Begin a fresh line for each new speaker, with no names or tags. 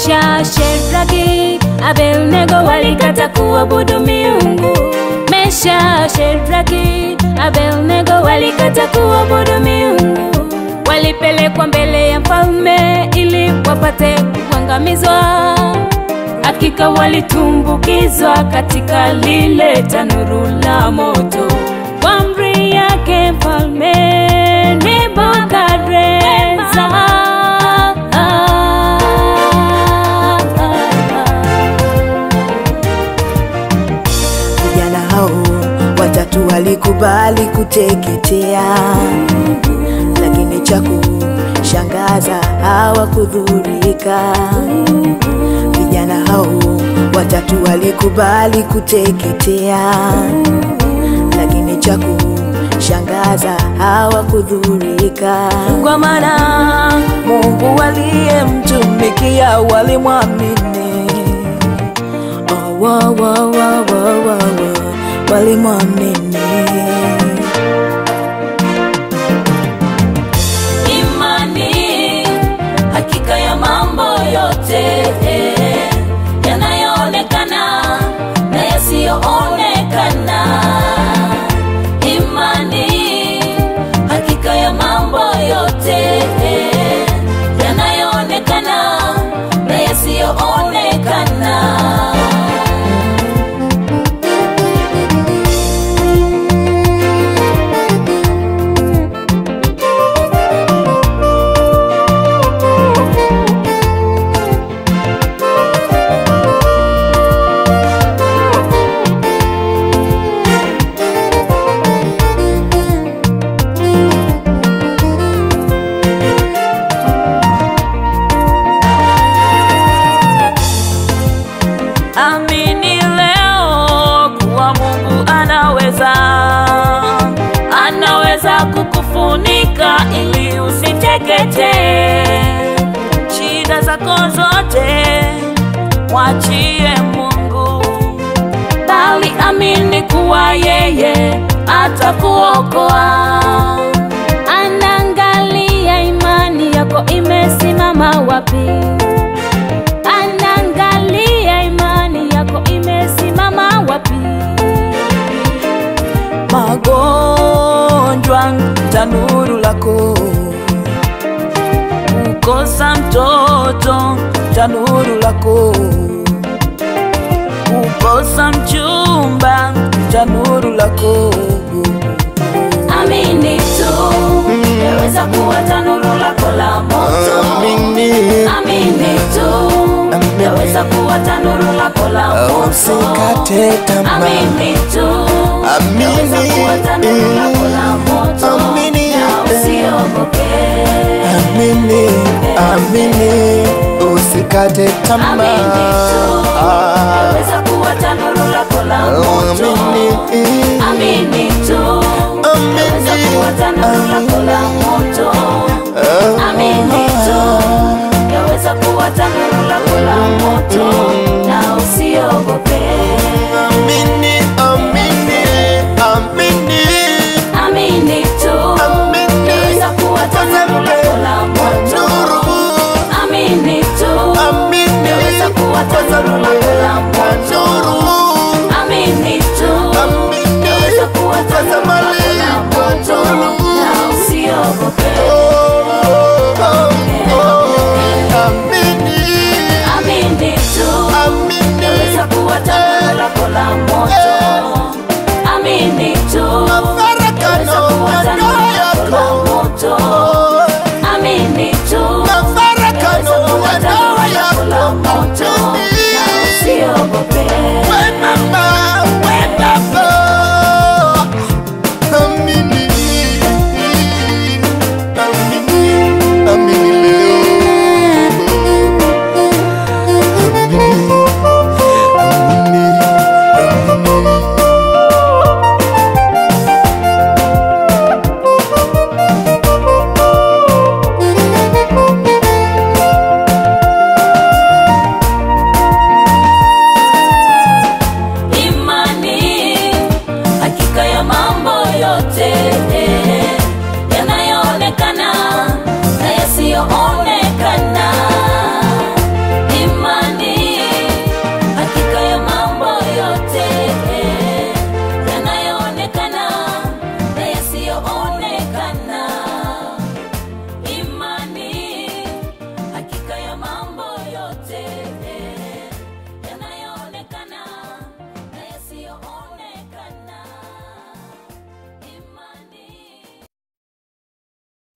Mesha, Shadraki, Abednego walikata kuabudu miungu. Mesha, Shadraki, Abednego walikata kuabudu miungu. Walipelekwa mbele ya mfalme ili wapate kuangamizwa. Hakika walitumbukizwa katika lile tanuru la moto. Kwa amri yake mfalme Nebukadreza, vijana hao watatu walikubali kuteketea, lakini cha kushangaza hawakudhurika. Vijana hao watatu walikubali kuteketea, lakini cha kushangaza hawakudhurika. Kwa maana Mungu aliyemtumikia walimwamini. Walimwamini.
Imani, hakika ya mambo yote yanayoonekana na yasiyoonekana. Imani, hakika ya mambo yote yanayoonekana na yasiyoonekana. Amini leo kuwa Mungu anaweza kukufunika ili usiteketee. Shida zako zote mwachie Mungu, bali amini kuwa yeye atakuokoa.
Anaangalia imani yako imesimama wapi. Anaangalia imani yako imesimama wapi.
Magonjwa tanuru lako, kukosa mtoto tanuru lako, kukosa mchumba tanuru lako. Amini tu, yaweza kuwa tanuru lako la moto. Amini tu, yaweza kuwa tanuru lako la moto.
Usikate tamaa.
Amini tu, yaweza kuwa tanuru lako la moto. Na usiogope.
Amini, usikate tamaa.
Amini tu, yaweza kuwa tanuru lako la moto. Amini tu, yaweza kuwa tanuru lako la moto.